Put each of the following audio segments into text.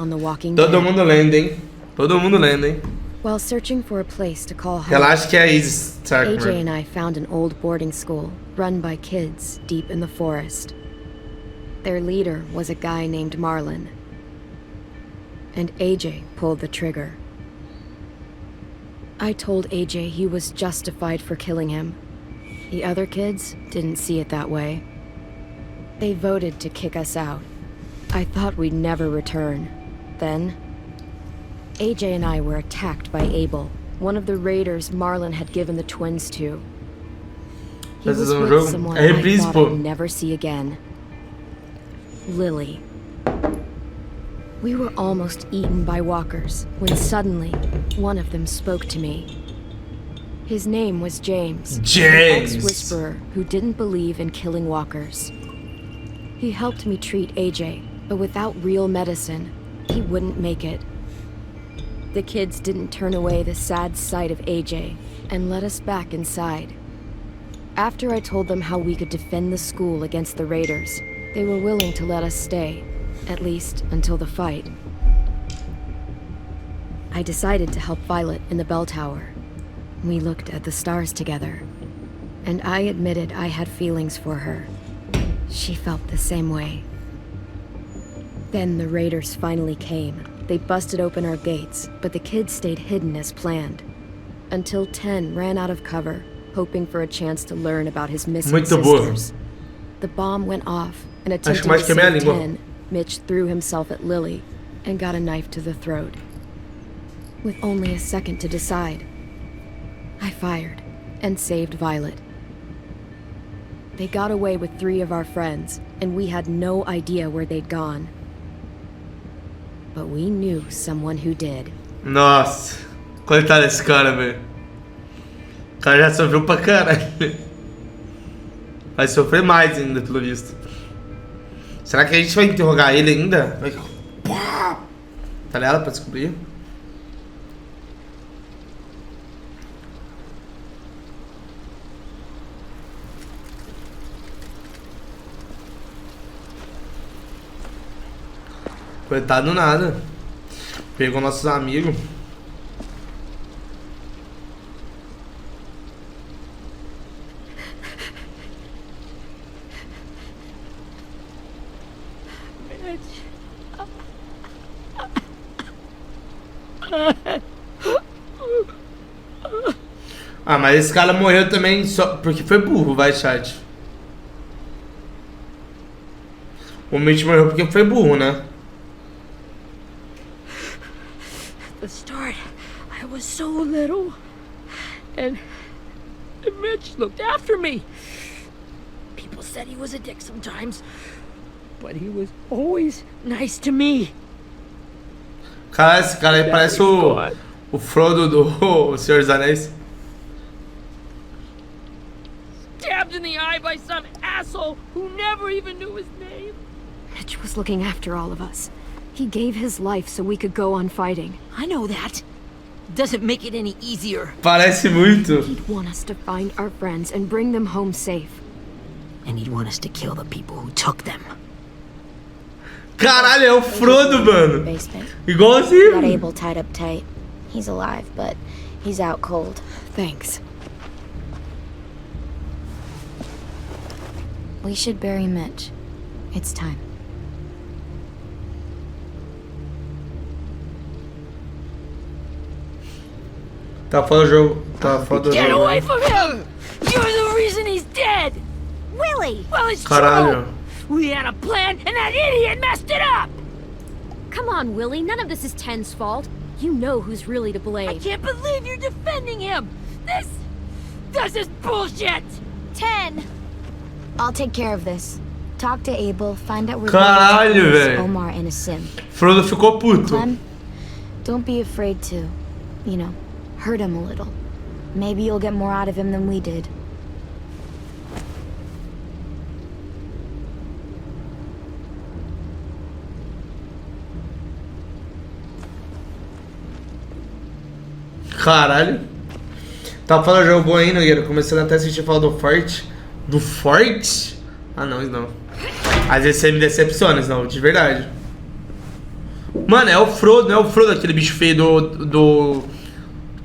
on The Walking Todo Dead. mundo lendo, hein? Todo mundo lendo, hein? While searching for a place to call home, Relaxa que é isso, certo? AJ and I found an old boarding school run by kids deep in the forest. Their leader was a guy named Marlon, and AJ pulled the trigger. I told AJ he was justified for killing him. The other kids didn't see it that way. They voted to kick us out. I thought we'd never return. Then, AJ and I were attacked by Abel, one of the raiders Marlon had given the twins to. He was with someone I thought I'd never see again. Lily. We were almost eaten by walkers when suddenly one of them spoke to me. His name was James, an ex-whisperer who didn't believe in killing walkers. He helped me treat AJ, but without real medicine, he wouldn't make it. The kids didn't turn away the sad sight of AJ and let us back inside. After I told them how we could defend the school against the raiders, they were willing to let us stay, at least until the fight. I decided to help Violet in the bell tower. We looked at the stars together, and I admitted I had feelings for her. She felt the same way. Then the raiders finally came. They busted open our gates, but the kids stayed hidden as planned. Until 10 ran out of cover, hoping for a chance to learn about his missing sisters. The bomb went off, and attempting to save 10, Mitch threw himself at Lily and got a knife to the throat. With only a second to decide, I fired and saved Violet. They got away with 3 of our friends, and we had no idea where they'd gone. But we knew someone who did. Nossa, coitado desse cara, velho. O cara já sofreu pra caralho. Vai sofrer mais ainda, pelo visto. Será que a gente vai interrogar ele ainda? Tá ligado? Pra descobrir. Coitado nada. Pegou nossos amigos. Ah, mas esse cara morreu também só porque foi burro, vai, chat. O Mitch morreu porque foi burro, né? At the start, I was so little, and Mitch looked after me. People said he was a dick sometimes, but he was always nice to me. Cara, esse cara aí parece o Frodo do Senhor dos Anéis. Stabbed in the eye by some asshole who never even knew his name. Mitch was looking after all of us. He gave his life so we could go on fighting. I know that. Doesn't make it any easier. Parece muito. He'd want us to find our friends and bring them home safe. And he'd want us to kill the people who took them. Caralho, é o Frodo, mano. Basement. Igualzinho. Got Abel tied up tight. He's alive, but he's out cold. Thanks. We should bury Mitch. It's time. Tá fora do jogo. Tá fora do Get jogo. away from him! You're the reason he's dead! Willie! Well, it's Caralho. true! We had a plan, and that idiot messed it up! Come on, Willie. None of this is Ten's fault. You know who's really to blame. I can't believe you're defending him! This is bullshit! 10! I'll take care of this. Talk to Abel, find out where Caralho, velho. Omar and a Sim. Frodo ficou puto. Clem, don't be afraid to, hurt him a little. Maybe you'll get more out of him than we did. Caralho. Tá falando jogo bom aí, Nogueira. Começando até a sentir falar do Forte. Do Forte? Ah, não, isso não. Às vezes você me decepciona, isso não, de verdade. Mano, é o Frodo, não é o Frodo aquele bicho feio do...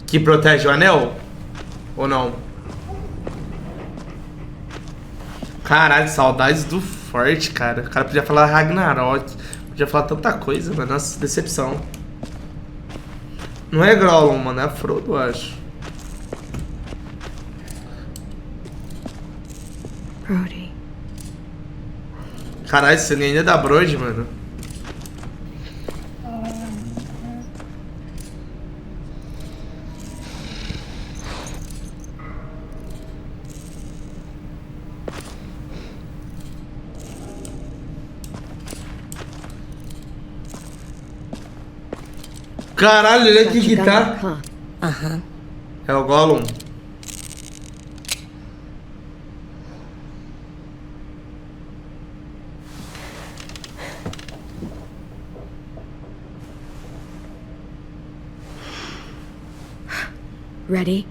que protege o anel? Ou não? Caralho, saudades do Forte, cara. O cara podia falar Ragnarok. Podia falar tanta coisa, mano. Nossa, decepção. Não é Gollum, mano. É Frodo, eu acho. Brody. Caralho, esse ainda é da Brody, mano. Caralho, ele aqui que tá. É o Gollum. Ready?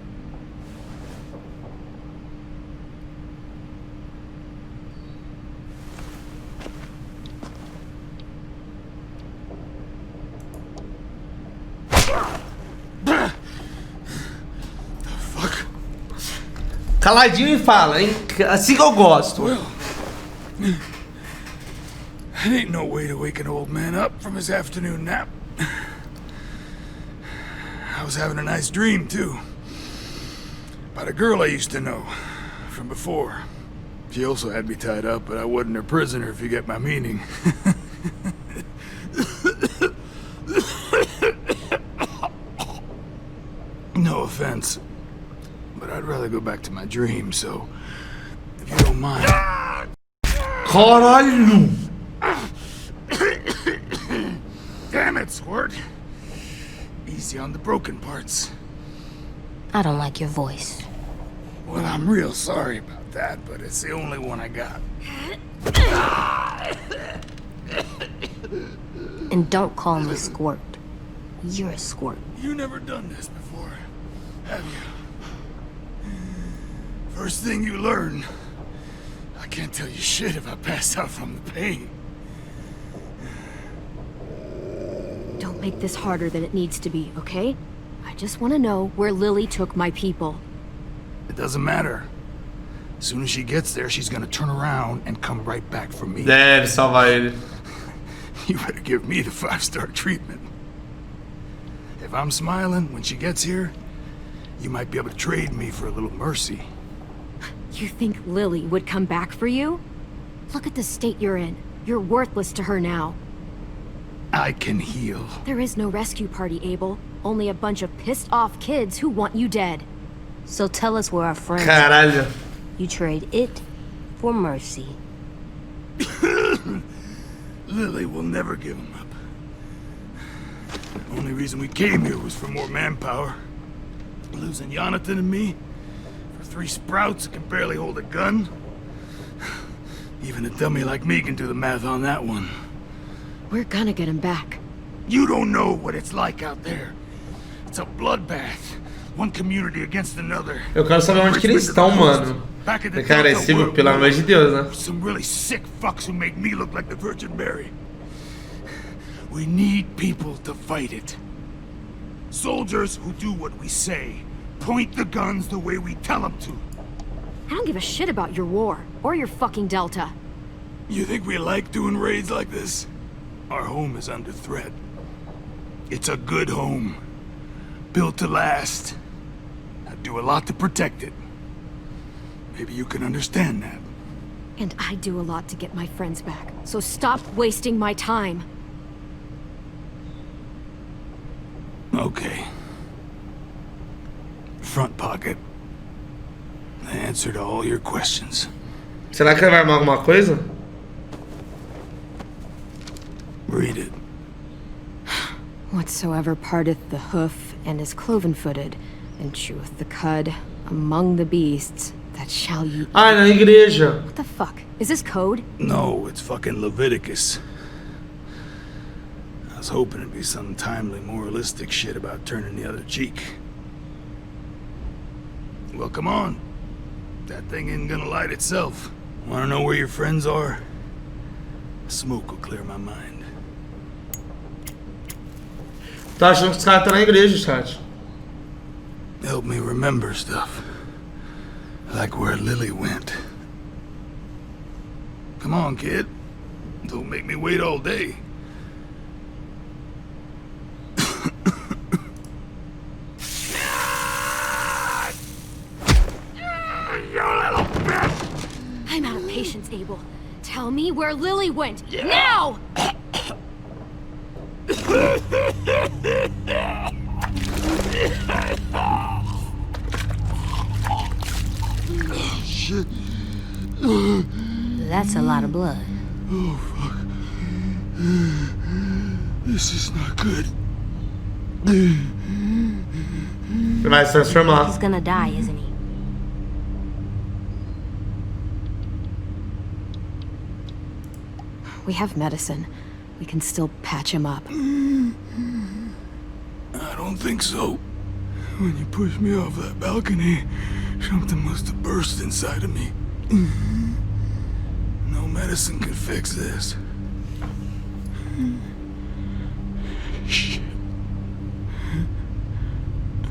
Caladinho e fala, hein? Assim que eu gosto. Well, it ain't no way to wake an old man up from his afternoon nap. I was having a nice dream, too. About a girl I used to know from before. She also had me tied up, but I wasn't her prisoner, if you get my meaning. No offense, but I'd rather go back to my dream, so if you don't mind. Caralho! Damn it, Squirt. Easy on the broken parts. I don't like your voice. Well, I'm real sorry about that, but it's the only one I got. And don't call me Squirt. You're a squirt. You never done this before, have you? First thing you learn, I can't tell you shit if I pass out from the pain. Don't make this harder than it needs to be, okay? I just want to know where Lily took my people. It doesn't matter. As soon as she gets there, she's gonna turn around and come right back for me. Deve salvar ele. You better give me the 5-star treatment. If I'm smiling when she gets here, you might be able to trade me for a little mercy. You think Lily would come back for you? Look at the state you're in. You're worthless to her now. I can heal. There is no rescue party, Abel. Only a bunch of pissed-off kids who want you dead. So tell us where our friends are. Caralho. You trade it for mercy. Lily will never give him up. The only reason we came here was for more manpower. Losing Jonathan and me for 3 sprouts that can barely hold a gun. Even a dummy like me can do the math on that one. We're gonna get him back. You don't know what it's like out there. It's a bloodbath. One community against another. Eu quero saber onde que eles estão, mano. Cara, esse filme, pelo amor de Deus, né? Some really sick fucks who make me look like the Virgin Mary. We need people to fight it. Soldiers who do what we say. Point the guns the way we tell them to. I don't give a shit about your war, or your fucking Delta. You think we like doing raids like this? Our home is under threat. It's a good home. Built to last. I'd do a lot to protect it. Maybe you can understand that. And I do a lot to get my friends back, so stop wasting my time. Okay. Front pocket. The answer to all your questions. Será que ele vai armar alguma coisa? Read it. Whatsoever parteth the hoof and is cloven-footed, and cheweth the cud among the beasts, that shall ye eat. Ah, na igreja. What the fuck? Is this code? No, it's fucking Leviticus. I was hoping it'd be some timely moralistic shit about turning the other cheek. Well, come on. That thing ain't gonna light itself. Wanna know where your friends are? Smoke will clear my mind. Tô achando que os caras estão na igreja, chat. Help me remember stuff. Like where Lily went. Come on, kid. Don't make me wait all day. I'm out of patience, Abel. Tell me where Lily went. Now! Shit. That's a lot of blood. Oh, fuck. This is not good. Ele vai se transformar. He's gonna die, isn't he? We have medicine. We can still patch him up. I don't think so. When you pushed me off that balcony, something must have burst inside of me. No medicine can fix this. Shit.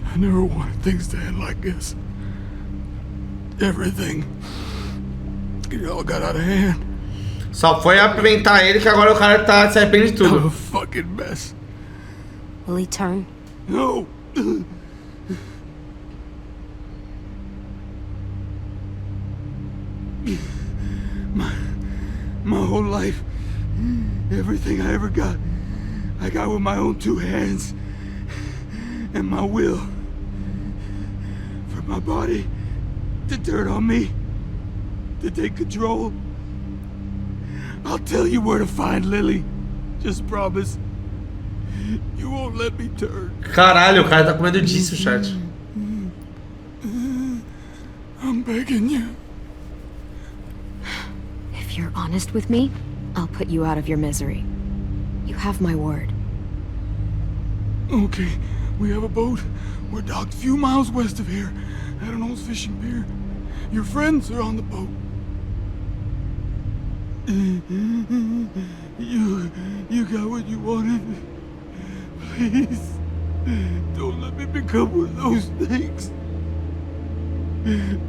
I never wanted things to end like this. Everything. It all got out of hand. Só foi apimentar ele que agora o cara tá se arrepende de I'm tudo. a fucking mess. Will he turn? No. My whole life, everything I ever got, I got with my own two hands and my will. For my body to turn on me, to take control. I'll tell you where to find Lily. Just promise. You won't let me turn. Caralho, o cara tá com medo disso, chat. I'm begging you. If you're honest with me, I'll put you out of your misery. You have my word. Okay, we have a boat. We're docked a few miles west of here at an old fishing pier. Your friends are on the boat. You got what you wanted. Please, don't let me become one of those things.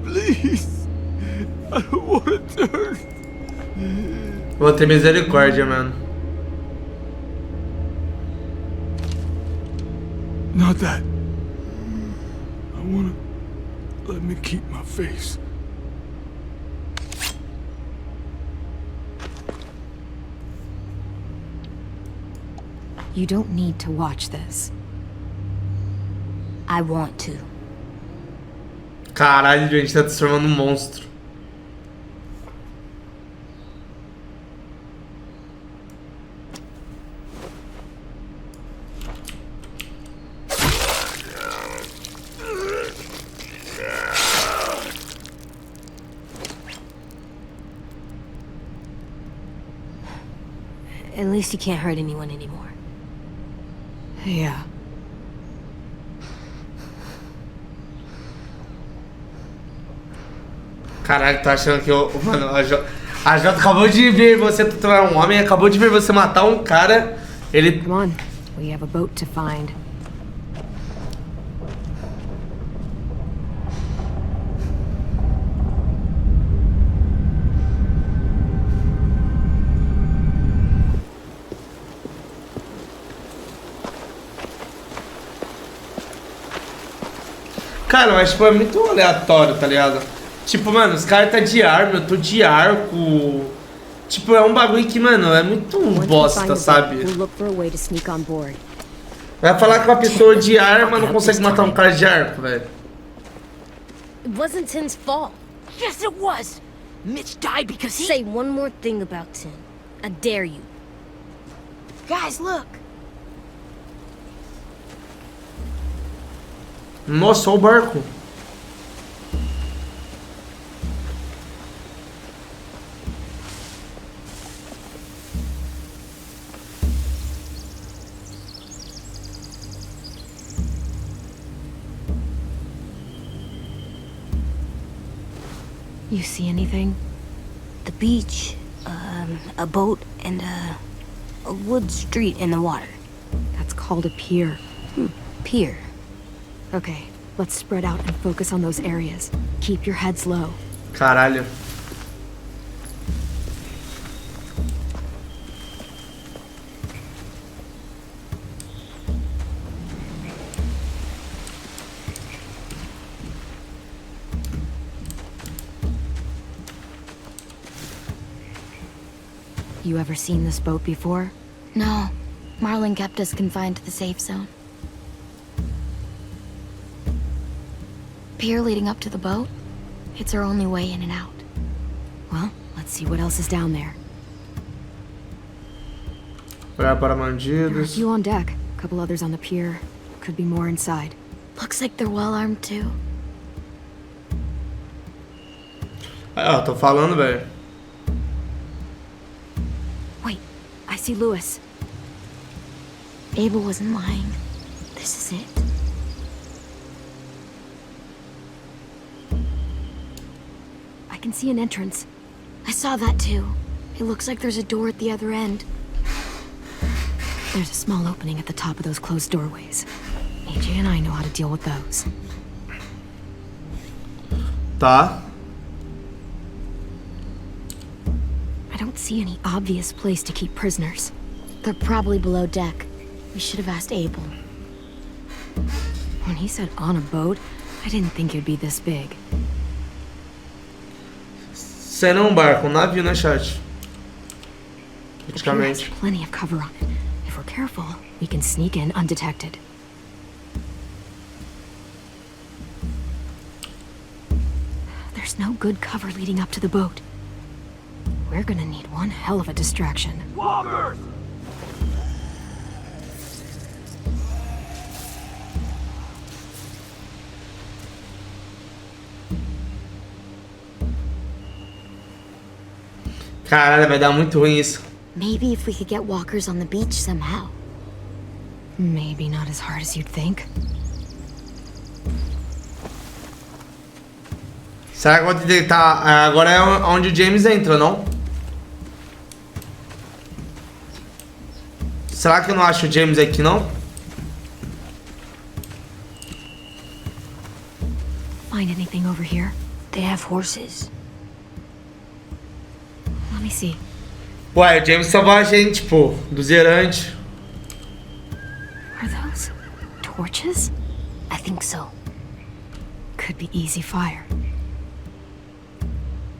Please, I don't want to turn. Vou ter misericórdia, mano. Not that. I wanna let me keep my face. You don't need to watch this. I want to. Caralho, a gente tá transformando um monstro. At least he can't hurt anyone anymore. Yeah. Caralho, tô achando que eu... Mano, a Jota acabou de ver você torturar um homem, acabou de ver você matar um cara. Ele... Come on. We have a boat to find. Cara, mas tipo, é muito aleatório, tá ligado? Tipo, mano, os caras tá de arma, eu tô de arco. Tipo, é um bagulho que, mano, é muito bosta, sabe? Vai falar que uma pessoa de arma não consegue matar um cara de arco, velho. It wasn't Tin's fault. Yes, it was. Mitch died because he... Say one more thing about Tin. I dare you. Guys, look. Nossa, olha o barco. You see anything? The beach, a boat, and a wood street in the water. That's called a pier. Pier. Okay, let's spread out and focus on those areas. Keep your heads low. Caralho. You ever seen this boat before? No. Marlin kept us confined to the safe zone. Pier leading up to the boat? It's our only way in and out. Well, let's see what else is down there. Olhar para There are a bandidos. few on deck, a couple others on the pier. Could be more inside. Looks like they're well armed too. Ó, tô falando, velho. Wait, I see Lewis. Abel wasn't lying. This is it. I can see an entrance. I saw that too. It looks like there's a door at the other end. There's a small opening at the top of those closed doorways. AJ and I know how to deal with those. Tá. I don't see any obvious place to keep prisoners. They're probably below deck. We should have asked Abel. When he said on a boat, I didn't think it'd be this big. Cena é um barco, um navio, né, chat? The pier has Praticamente. plenty of cover on it. If we're careful, we can sneak in undetected. There's no good cover leading up to the boat. We're gonna need one hell of a distraction. Walkers! Caralho, vai dar muito ruim isso. Maybe if we could get walkers on the beach somehow. Maybe not as hard as you'd think. Será que eu vou ter que tá... Agora é onde o James entra, não? Será que eu não acho o James aqui, não? Find anything over here? They have horses. Let me see. Ué, o James salvou a gente, pô. Do zerante. Are those torches? I think so. Could be easy fire.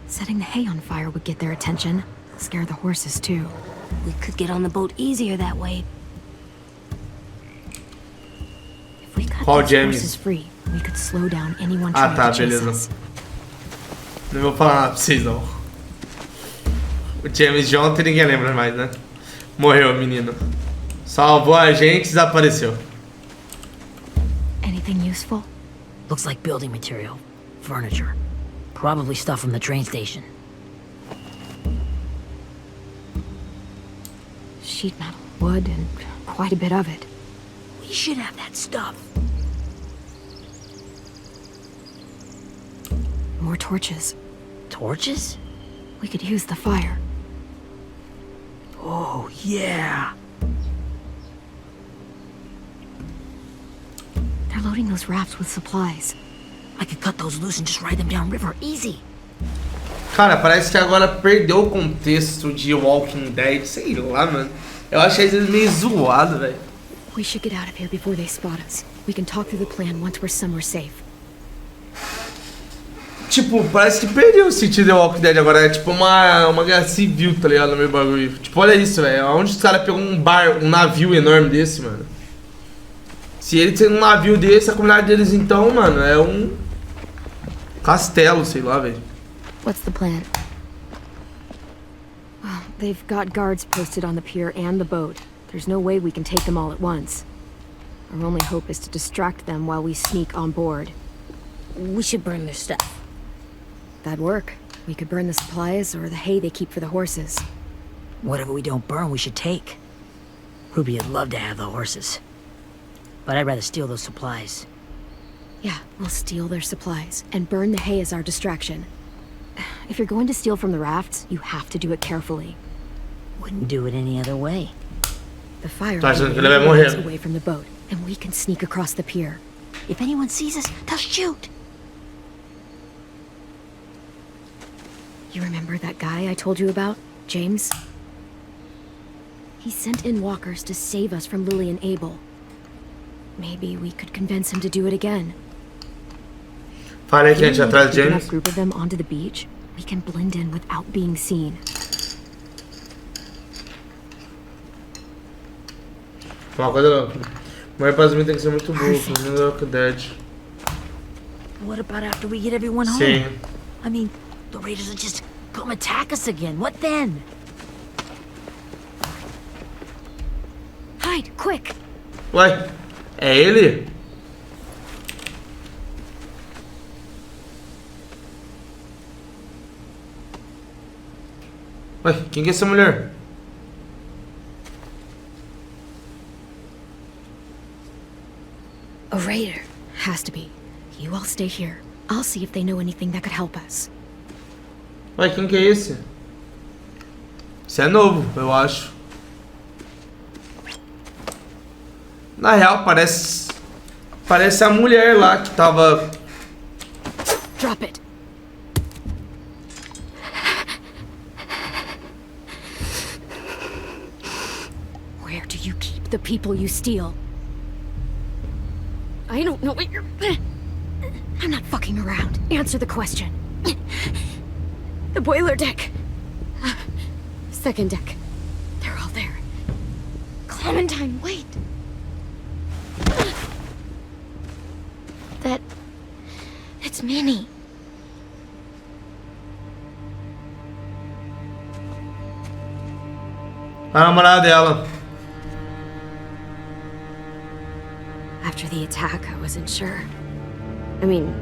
Setting the hay on fire would get their attention. Scare the horses, too. We could get on the boat easier that way. If we cut Qual these James? horses free, we could slow down anyone Ah, trying tá, to chase beleza. us. Não vou falar nada pra vocês, não. O James de ontem ninguém lembra mais, né? Morreu o menino. Salvou a gente e desapareceu. Anything useful? Looks like building material. Furniture. Probably stuff from the train station. Sheet metal, wood, and quite a bit of it. We should have that stuff. More torches. Torches? We could use the fire. Oh, yeah. They're loading those rafts with supplies. I could cut those loose and just ride them downriver. Easy. Cara, parece que agora perdeu o contexto de Walking Dead. Sei lá, mano. Eu achei eles meio zoado, velho. We should get out of here before they spot us. We can talk through the plan once we're somewhere safe. Tipo, parece que perdeu o sentido de Walking Dead agora. É tipo uma guerra civil, tá ligado? No meu bagulho. Tipo, olha isso, velho. Onde os caras pegam um navio enorme desse, mano? Se eles têm um navio desse, a comunidade deles então, mano, é um castelo, sei lá, velho. What's the plan? Well, they've got guards posted on the pier and the boat. There's no way we can take them all at once. Our only hope is to distract them while we sneak on board. We should burn their stuff. That'd work. We could burn the supplies or the hay they keep for the horses. Whatever we don't burn, we should take. Ruby would love to have the horses. But I'd rather steal those supplies. Yeah, we'll steal their supplies and burn the hay as our distraction. If you're going to steal from the rafts, you have to do it carefully. Wouldn't do it any other way. The fire Tá achando will que ele vai be morrer? away from the boat. and we can sneak across the pier. If anyone sees us, they'll shoot. You remember that guy I told you about? James? He sent in walkers to save us from Lily and Abel. Maybe we could convince him to do it again. Falei que a gente atrás de If we get James. enough group of them onto the beach, we can blend in without being seen. Uma coisa louca. Mulher pra mim tem que ser muito burro, não é o que Dead. What about after we get everyone home? Sim. I mean, the raiders will just come attack us again. What then? Hide, quick! Ué, é ele? Ué, quem que é essa mulher? A raider. Has to be. You all stay here. I'll see if they know anything that could help us. Ué, quem que é esse? Esse é novo, eu acho. Na real, parece a mulher lá que tava... Drop it. Where do you keep the people you steal? I don't know what you're... I'm not fucking around. Answer the question. The boiler deck. Second deck. They're all there. Clementine, wait. It's Minnie. A namorada dela. After the attack, I wasn't sure. I mean,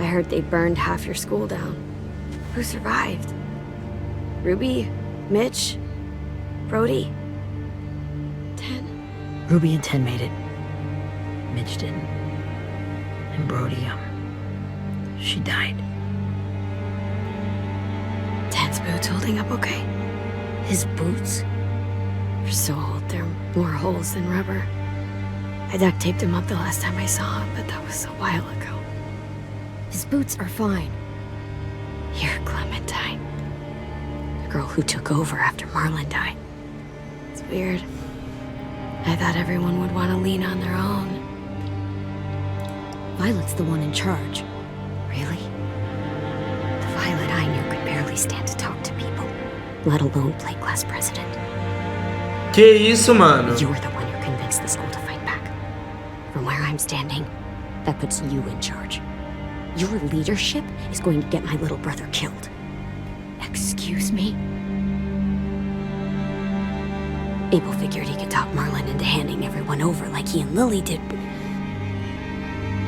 I heard they burned half your school down. Who survived? Ruby? Mitch? Brody? 10? Ruby and 10 made it. Mitch didn't. And Brody, she died. 10's boots holding up okay? His boots? They're so old, there are more holes than rubber. I duct taped him up the last time I saw him, but that was a while ago. His boots are fine. You're Clementine. The girl who took over after Marlon died. It's weird. I thought everyone would want to lean on their own. Violet's the one in charge. Really? The Violet I knew could barely stand to talk to people, let alone play class president. Que isso, mano? You're the one who convinced the school to fight back. From where I'm standing, that puts you in charge. Your leadership is going to get my little brother killed. Excuse me? Abel figured he could talk Marlon into handing everyone over like he and Lily did.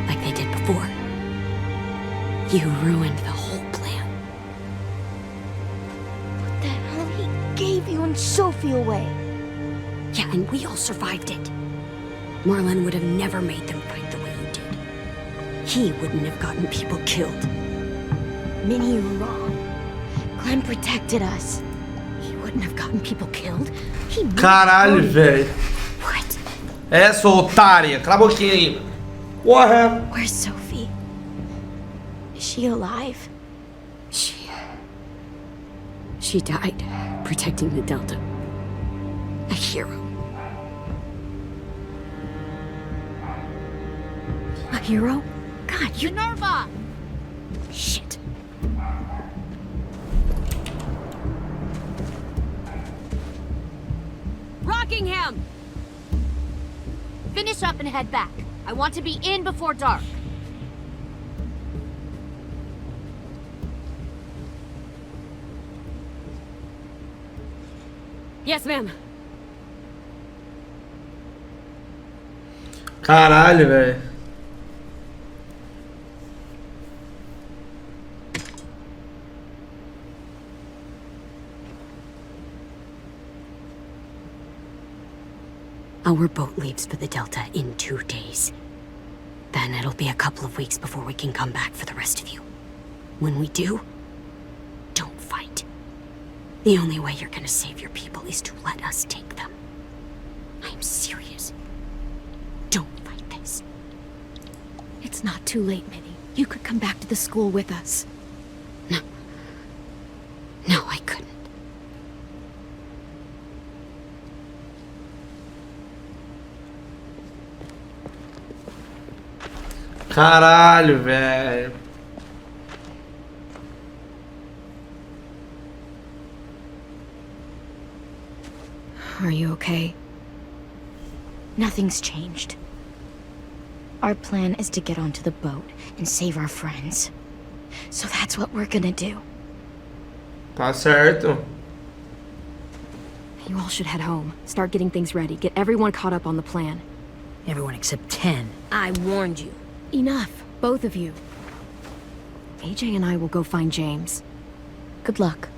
Like they did before. You ruined the whole plan. What the hell? He gave you and Sophie away. Yeah, and we all survived it. Marlon would have never made them fight the way you did. He wouldn't have gotten people killed. Minnie, you're wrong. Clem protected us. He wouldn't have gotten people killed. He made Caralho, Brody. velho. What? É, sua otária. Cala a boquinha aí. Porra. Where's Sophie? Is she alive? She died protecting the Delta. A hero. A hero? God, you... Minerva! Shit. Rockingham! Finish up and head back. I want to be in before dark. Yes, ma'am. Caralho, velho. Our boat leaves for the Delta in 2 days. Then it'll be a couple of weeks before we can come back for the rest of you. When we do, don't fight. The only way you're gonna save your people is to let us take them. I'm serious. It's not too late, Minnie. You could come back to the school with us. No. No, I couldn't. Caralho, velho. Are you okay? Nothing's changed. Our plan is to get onto the boat and save our friends. So that's what we're gonna do. Tá certo. You all should head home. Start getting things ready. Get everyone caught up on the plan. Everyone except 10. I warned you. Enough, both of you. AJ and I will go find James. Good luck.